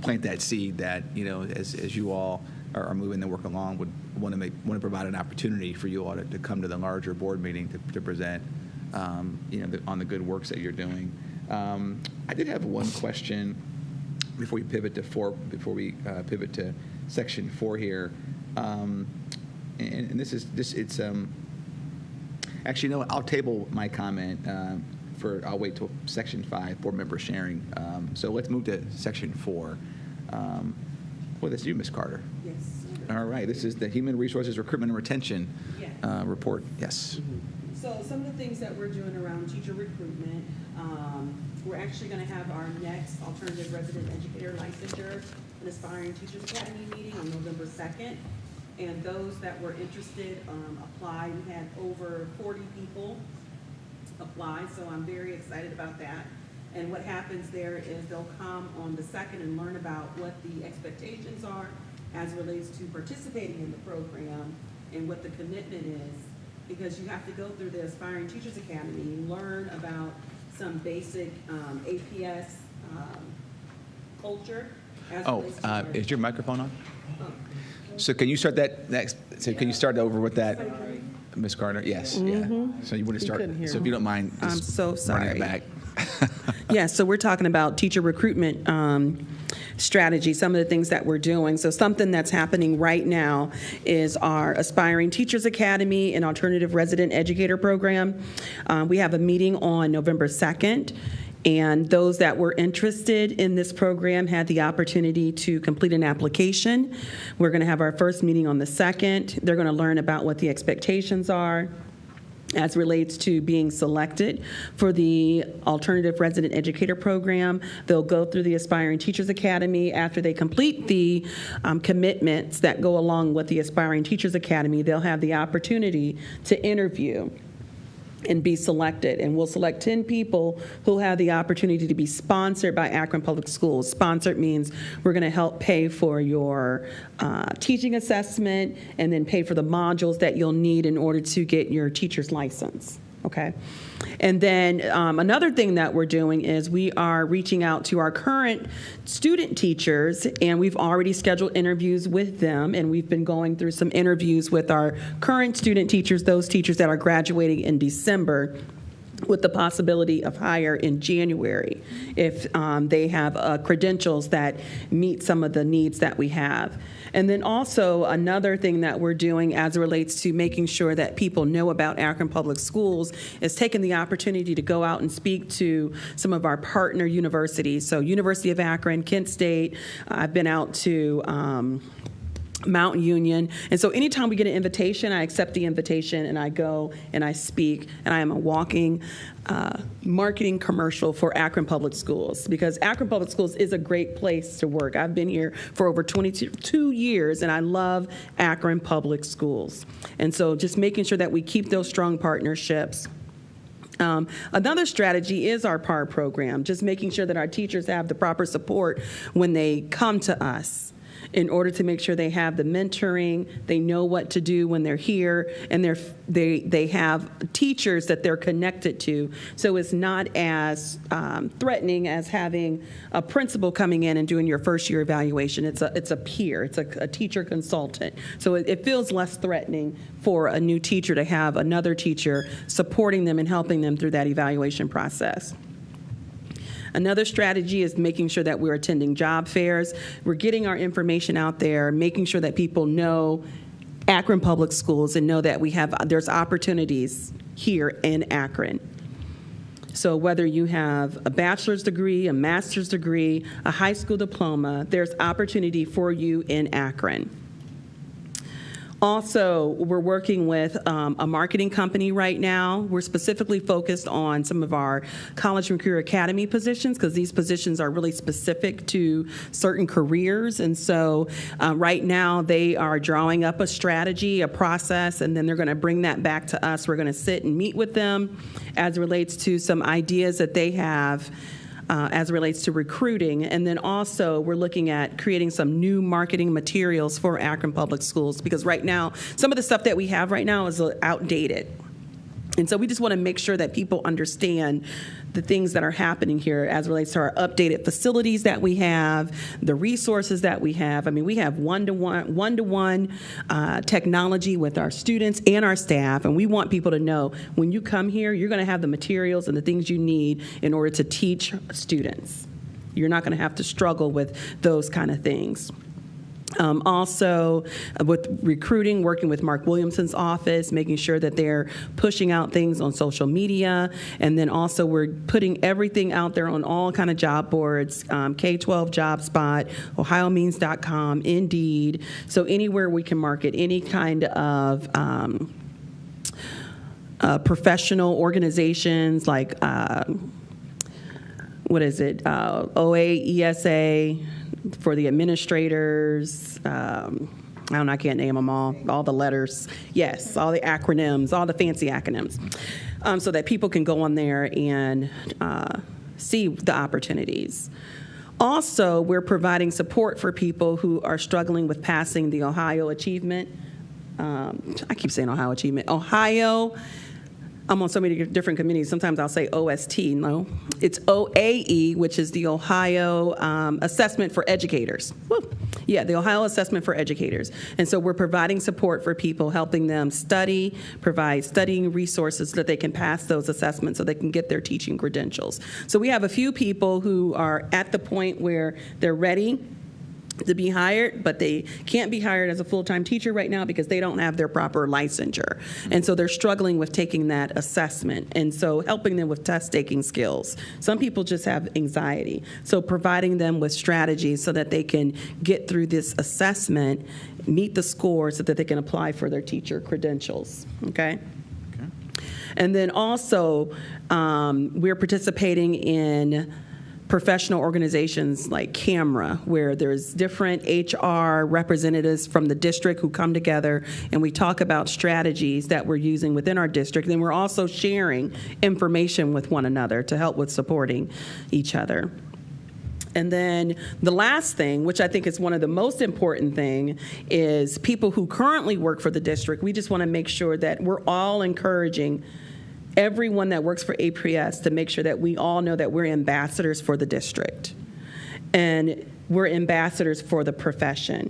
plant that seed that as you all are moving the work along, would want to provide an opportunity for you all to come to the larger board meeting to present on the good works that you're doing. I did have one question before we pivot to Section 4 here, and it's. Actually, no, I'll table my comment I'll wait till Section 5, board member sharing. So let's move to Section 4. Well, that's you, Ms. Carter. Yes. All right, this is the Human Resources Recruitment and Retention report. Yes. Mm-hmm. So some of the things that we're doing around teacher recruitment, we're actually going to have our next alternative resident educator licensure and aspiring teachers academy meeting on November 2nd. And those that were interested applied. We had over 40 people apply, so I'm very excited about that. And what happens there is they'll come on the 2nd and learn about what the expectations are as it relates to participating in the program and what the commitment is, because you have to go through the Aspiring Teachers Academy and learn about some basic APS culture. As it Oh, relates to is your microphone on? So can you start that next, so can you start over with that, Ms. Carter? Yes, yeah. So you want to start, couldn't hear so if you don't mind I'm just so running sorry. it back. Yeah, so we're talking about teacher recruitment strategy, some of the things that we're doing. So something that's happening right now is our Aspiring Teachers Academy and Alternative Resident Educator Program. We have a meeting on November 2nd. And those that were interested in this program had the opportunity to complete an application. We're going to have our first meeting on the 2nd. They're going to learn about what the expectations are as relates to being selected for the Alternative Resident Educator Program. They'll go through the Aspiring Teachers Academy. After they complete the commitments that go along with the Aspiring Teachers Academy, they'll have the opportunity to interview and be selected. And we'll select 10 people who have the opportunity to be sponsored by Akron Public Schools. Sponsored means we're going to help pay for your teaching assessment and then pay for the modules that you'll need in order to get your teacher's license. Okay. And then another thing that we're doing is we are reaching out to our current student teachers, and we've already scheduled interviews with them, and we've been going through some interviews with our current student teachers, those teachers that are graduating in December, with the possibility of hire in January if they have credentials that meet some of the needs that we have. And then also another thing that we're doing as it relates to making sure that people know about Akron Public Schools is taking the opportunity to go out and speak to some of our partner universities. So University of Akron, Kent State, I've been out to Mount Union. And so anytime we get an invitation, I accept the invitation and I go and I speak, and I am a walking marketing commercial for Akron Public Schools, because Akron Public Schools is a great place to work. I've been here for over 22 years, and I love Akron Public Schools. And so just making sure that we keep those strong partnerships. Another strategy is our PAR program, just making sure that our teachers have the proper support when they come to us, in order to make sure they have the mentoring, they know what to do when they're here, and they have teachers that they're connected to. So it's not as threatening as having a principal coming in and doing your first year evaluation. It's a peer, it's a teacher consultant. So it feels less threatening for a new teacher to have another teacher supporting them and helping them through that evaluation process. Another strategy is making sure that we're attending job fairs. We're getting our information out there, making sure that people know Akron Public Schools and know that there's opportunities here in Akron. So whether you have a bachelor's degree, a master's degree, a high school diploma, there's opportunity for you in Akron. Also, we're working with a marketing company right now. We're specifically focused on some of our college and career academy positions, because these positions are really specific to certain careers. And so right now they are drawing up a strategy, a process, and then they're going to bring that back to us. We're going to sit and meet with them as it relates to some ideas that they have as it relates to recruiting. And then also we're looking at creating some new marketing materials for Akron Public Schools, because right now, some of the stuff that we have right now is outdated. And so we just want to make sure that people understand the things that are happening here as it relates to our updated facilities that we have, the resources that we have. I mean, we have one-to-one technology with our students and our staff, and we want people to know when you come here, you're going to have the materials and the things you need in order to teach students. You're not going to have to struggle with those kind of things. Also, with recruiting, working with Mark Williamson's office, making sure that they're pushing out things on social media. And then also we're putting everything out there on all kind of job boards, K-12 JobSpot, OhioMeans.com, Indeed. So anywhere we can market any kind of professional organizations like, OA, ESA, for the administrators, I can't name them all the letters. Yes, all the acronyms, all the fancy acronyms, so that people can go on there and see the opportunities. Also, we're providing support for people who are struggling with passing the Ohio Achievement. I keep saying Ohio Achievement. I'm on so many different committees. Sometimes I'll say OST. No, it's OAE, which is the Ohio Assessment for Educators. Woo. Yeah, the Ohio Assessment for Educators. And so we're providing support for people, helping them study, provide studying resources so that they can pass those assessments so they can get their teaching credentials. So we have a few people who are at the point where they're ready to be hired, but they can't be hired as a full-time teacher right now because they don't have their proper licensure. And so they're struggling with taking that assessment. And so helping them with test-taking skills. Some people just have anxiety. So providing them with strategies so that they can get through this assessment, meet the score so that they can apply for their teacher credentials, okay? And then also, we're participating in professional organizations like CAMRA, where there's different HR representatives from the district who come together and we talk about strategies that we're using within our district. And we're also sharing information with one another to help with supporting each other. And then the last thing, which I think is one of the most important thing, is people who currently work for the district. We just want to make sure that we're all encouraging everyone that works for APS to make sure that we all know that we're ambassadors for the district and we're ambassadors for the profession,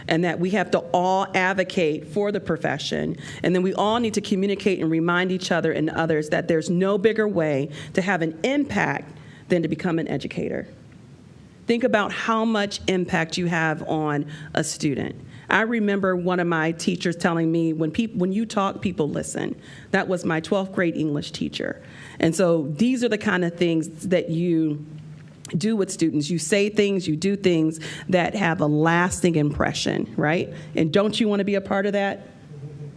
and that we have to all advocate for the profession, and then we all need to communicate and remind each other and others that there's no bigger way to have an impact than to become an educator. Think about how much impact you have on a student. I remember one of my teachers telling me, when you talk, people listen. That was my 12th grade English teacher. And so these are the kind of things that you do with students. You say things, you do things that have a lasting impression, right? And don't you want to be a part of that?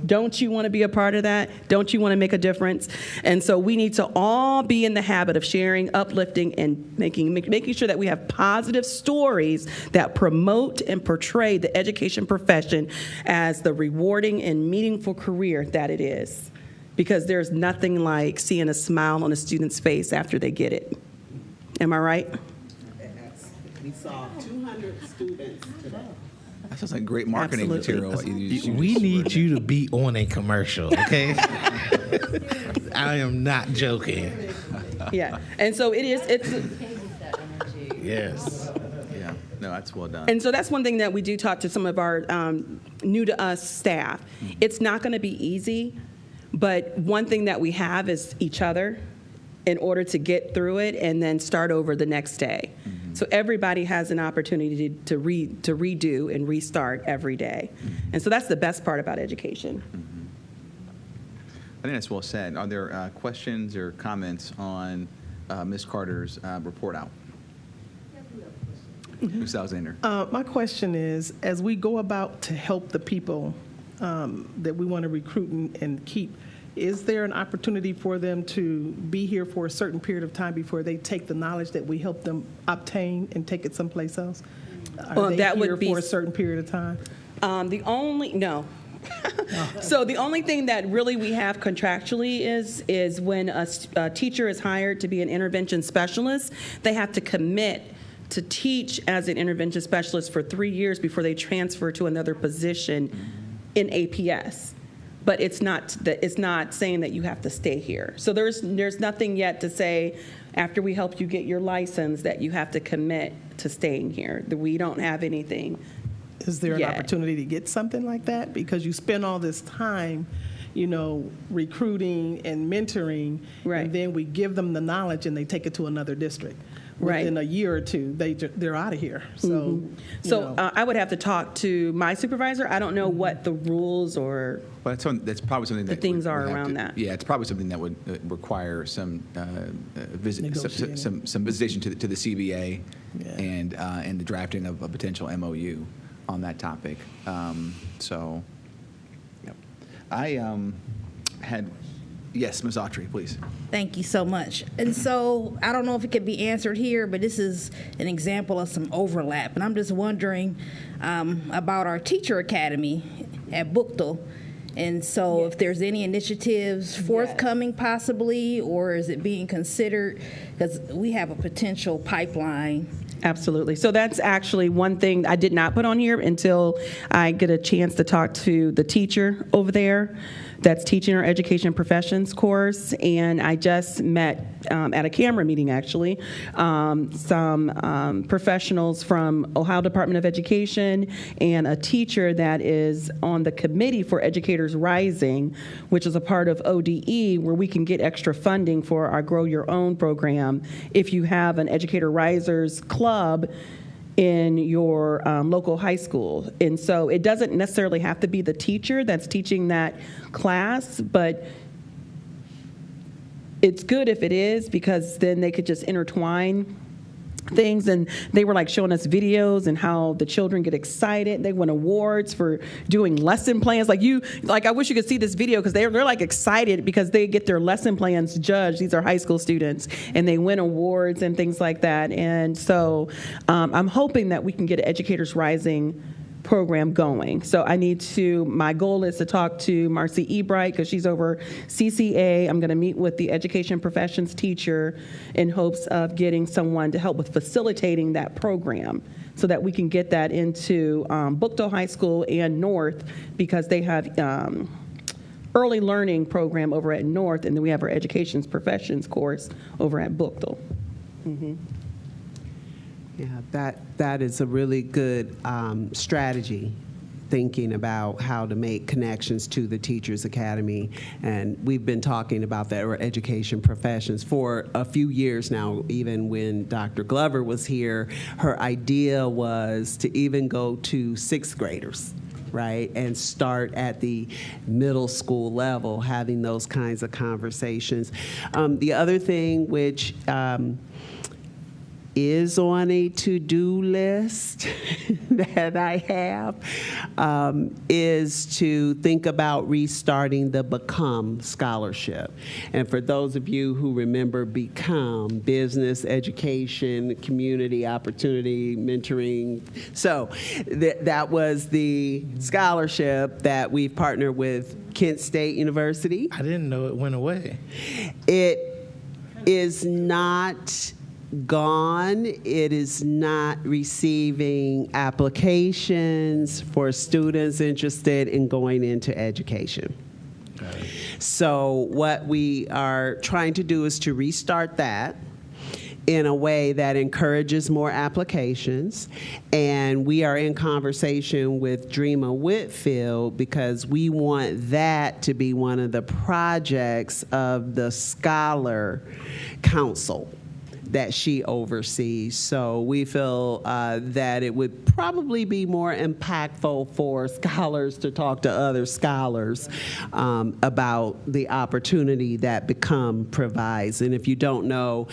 Don't you want to be a part of that? Don't you want to make a difference? And so we need to all be in the habit of sharing, uplifting, and making sure that we have positive stories that promote and portray the education profession as the rewarding and meaningful career that it is. Because there's nothing like seeing a smile on a student's face after they get it. Am I right? We saw 200 students today. That sounds like great marketing Absolutely. material. We need you to be on a commercial, okay? I am not joking. Yeah. And so it's Yes. Yeah, no, that's well done. And so that's one thing that we do talk to some of our new to us staff. It's not going to be easy, but one thing that we have is each other in order to get through it and then start over the next day. So everybody has an opportunity to redo and restart every day. And so that's the best part about education. I think that's well said. Are there questions or comments on Ms. Carter's report out? Ms. Alexander. My question is, as we go about to help the people that we want to recruit and keep, is there an opportunity for them to be here for a certain period of time before they take the knowledge that we help them obtain and take it someplace else? Are they that would here be for a certain period of time? No. So the only thing that really we have contractually is when a teacher is hired to be an intervention specialist, they have to commit to teach as an intervention specialist for 3 years before they transfer to another position in APS. But it's not saying that you have to stay here. So there's nothing yet to say after we help you get your license that you have to commit to staying here. We don't have anything. Is there an yet. opportunity to get something like that? Because you spend all this time, recruiting and mentoring, Right. and then we give them the knowledge and they take it to another district. Right. Within a year or two, they're out of here. So, So I would have to talk to my supervisor. I don't know what the rules or Well, that's probably something that things would are have around to- that. Yeah, it's probably something that would require some Negotiating. some visitation to the CBA Yeah. and the drafting of a potential MOU on that topic. So, yep. I had yes, Ms. Autry, please. Thank you so much. And so I don't know if it could be answered here, but this is an example of some overlap. And I'm just wondering about our teacher academy at Booktel. And so if there's any initiatives forthcoming possibly, or is it being considered? Because we have a potential pipeline. Absolutely. So that's actually one thing I did not put on here until I get a chance to talk to the teacher over there that's teaching our education professions course. And I just met at a camera meeting, actually, some professionals from Ohio Department of Education and a teacher that is on the committee for Educators Rising, which is a part of ODE, where we can get extra funding for our Grow Your Own program if you have an Educator Risers club in your local high school. And so it doesn't necessarily have to be the teacher that's teaching that class, but it's good if it is, because then they could just intertwine things. And they were like showing us videos and how the children get excited. They win awards for doing lesson plans. I wish you could see this video, because they're like excited because they get their lesson plans judged. These are high school students, and they win awards and things like that. And so I'm hoping that we can get an Educators Rising program going. So my goal is to talk to Marcy Ebright, because she's over CCA. I'm going to meet with the education professions teacher in hopes of getting someone to help with facilitating that program so that we can get that into Bookto High School and North, because they have early learning program over at North, and then we have our education professions course over at Bookto. Mm-hmm. Yeah, that is a really good strategy, thinking about how to make connections to the Teachers Academy. And we've been talking about that, or education professions, for a few years now. Even when Dr. Glover was here, her idea was to even go to sixth graders, right, and start at the middle school level, having those kinds of conversations. The other thing which is on a to-do list that I have is to think about restarting the Become Scholarship. And for those of you who remember Become, business, education, community, opportunity, mentoring. So that was the scholarship that we've partnered with Kent State University. I didn't know it went away. It is not gone. It is not receiving applications for students interested in going into education. So what we are trying to do is to restart that in a way that encourages more applications. And we are in conversation with Dreama Whitfield, because we want that to be one of the projects of the Scholar Council that she oversees. So we feel that it would probably be more impactful for scholars to talk to other scholars about the opportunity that Become provides. And if you don't know,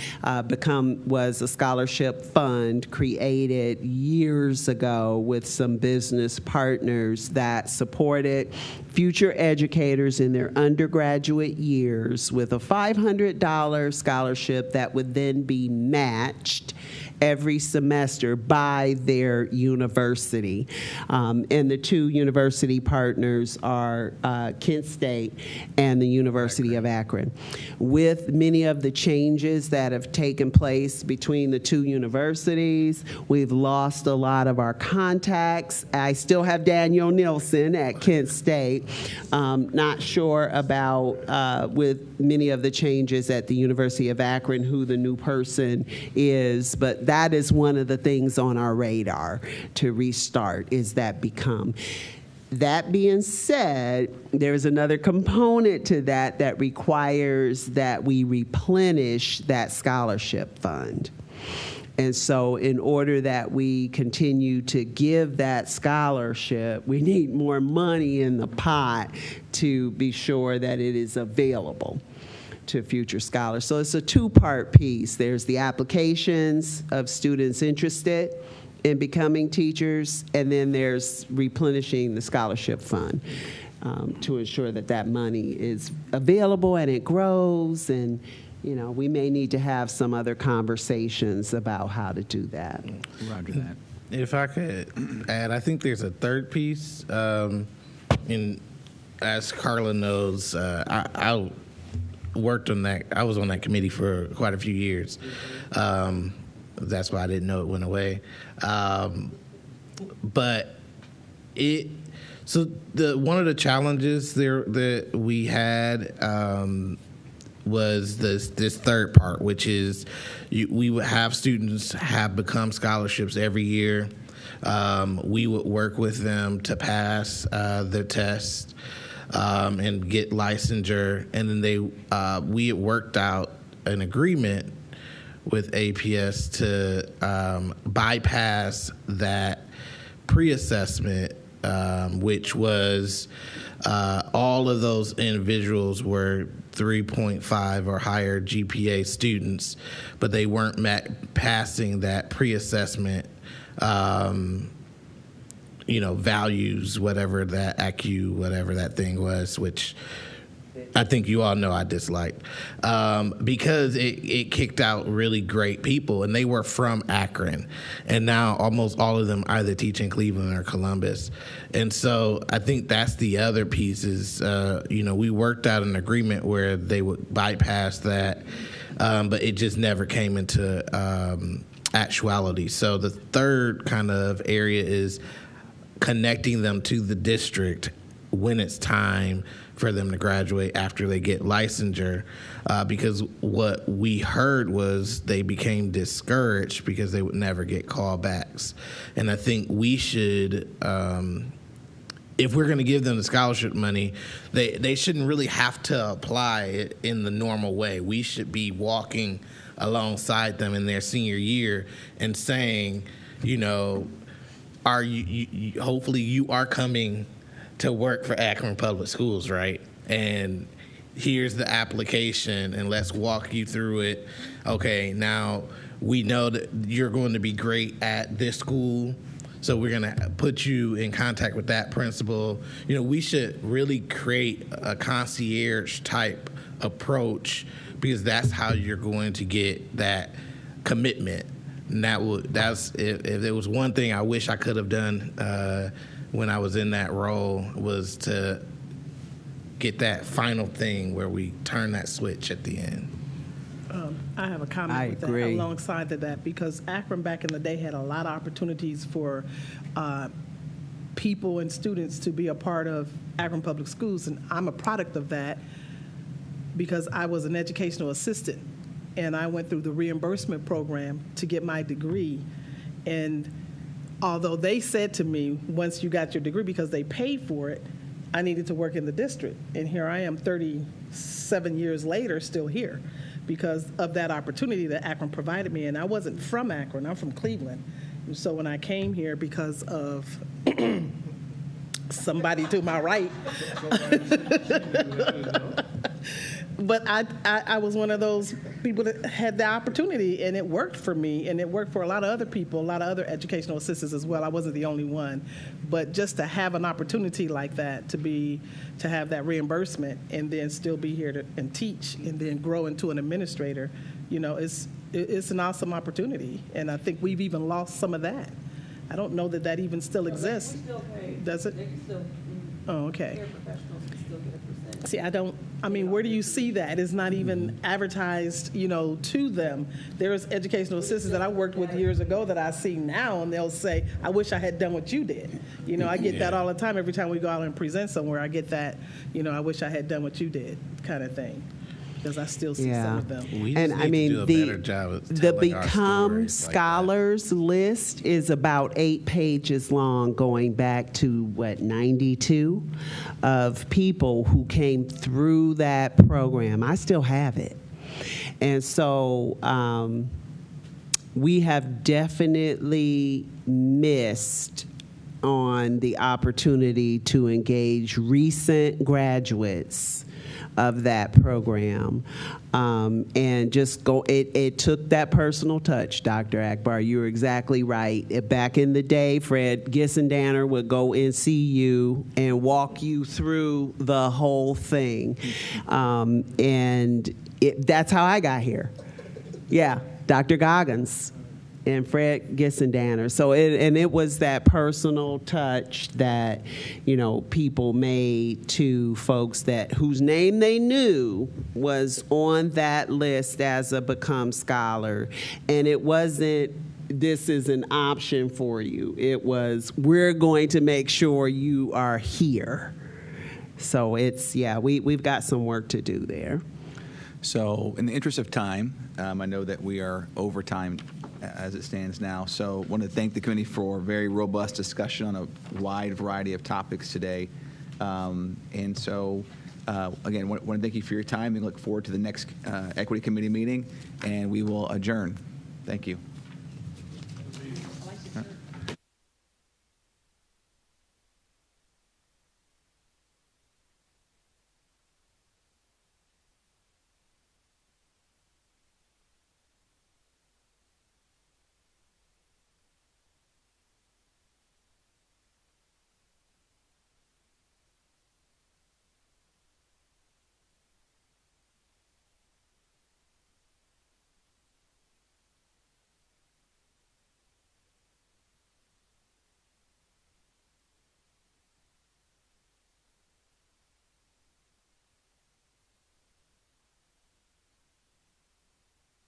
Become was a scholarship fund created years ago with some business partners that supported future educators in their undergraduate years with a $500 scholarship that would then be matched every semester by their university. And the two university partners are Kent State and the University of Akron. With many of the changes that have taken place between the two universities, we've lost a lot of our contacts. I still have Daniel Nielsen at Kent State. Not sure about, with many of the changes at the University of Akron, who the new person is, but that is one of the things on our radar to restart, is that Become. That being said, there's another component to that that requires that we replenish that scholarship fund. And so in order that we continue to give that scholarship, we need more money in the pot to be sure that it is available to future scholars. So it's a two-part piece. There's the applications of students interested in becoming teachers, and then there's replenishing the scholarship fund to ensure that that money is available and it grows. And we may need to have some other conversations about how to do that. Roger that. If I could add, I think there's a third piece in as Carla knows, I worked on that. I was on that committee for quite a few years. That's why I didn't know it went away. But one of the challenges there that we had was this third part, which is we would have students have become scholarships every year. We would work with them to pass their test and get licensure, and then we had worked out an agreement with APS to bypass that pre-assessment, which was all of those individuals were 3.5 or higher GPA students, but they weren't passing that pre-assessment values, whatever that ACU, whatever that thing was, which I think you all know I disliked, because it kicked out really great people, and they were from Akron, and now almost all of them either teach in Cleveland or Columbus. And so I think that's the other piece is, we worked out an agreement where they would bypass that, but it just never came into actuality. So the third kind of area is connecting them to the district when it's time for them to graduate after they get licensure, because what we heard was they became discouraged because they would never get callbacks. And I think we should, if we're going to give them the scholarship money, they shouldn't really have to apply it in the normal way. We should be walking alongside them in their senior year and saying, are you hopefully you are coming to work for Akron Public Schools, right? And here's the application, and let's walk you through it. Okay, now we know that you're going to be great at this school, so we're going to put you in contact with that principal. We should really create a concierge type approach, because that's how you're going to get that commitment. And that's if there was one thing I wish I could have done when I was in that role, was to get that final thing where we turn that switch at the end. I have a comment with that alongside of that, because Akron back in the day had a lot of opportunities for people and students to be a part of Akron Public Schools, and I'm a product of that because I was an educational assistant, and I went through the reimbursement program to get my degree. And although they said to me, once you got your degree, because they paid for it, I needed to work in the district. And here I am 37 years later, still here because of that opportunity that Akron provided me. And I wasn't from Akron, I'm from Cleveland. And so when I came here because of somebody to my right, but I was one of those people that had the opportunity, and it worked for me, and it worked for a lot of other people, a lot of other educational assistants as well. I wasn't the only one. But just to have an opportunity like that, to have that reimbursement, and then still be here and teach, and then grow into an administrator, it's an awesome opportunity. And I think we've even lost some of that. I don't know that even still exists. We still pay. Does it? They can still, Oh, okay. professionals can still get a percentage. See, where do you see that? It's not even advertised, to them. There's educational assistants that I worked with years ago that I see now, and they'll say, I wish I had done what you did. I get that all the time. Every time we go out and present somewhere, I get that, I wish I had done what you did kind of thing. Because I still see some of them. We just need to do a better job of the telling our Become stories Scholars list is about 8 pages long, going back to 92 of people who came through that program. I still have it. And so we have definitely missed on the opportunity to engage recent graduates of that program, and just go. It took that personal touch, Dr. Akbar. You're exactly right. Back in the day, Fred Gissendanner would go and see you and walk you through the whole thing, and that's how I got here. Yeah, Dr. Goggins. and Fred Gissendanner. So it was that personal touch that, you know, people made to folks that whose name they knew was on that list as a Become Scholar. And it wasn't, this is an option for you. It was, we're going to make sure you are here. So it's, yeah, we've got some work to do there. So in the interest of time, I know that we are over time as it stands now. So I want to thank the committee for a very robust discussion on a wide variety of topics today. And so, again, want to thank you for your time and look forward to the next Equity Committee meeting, and we will adjourn. Thank you.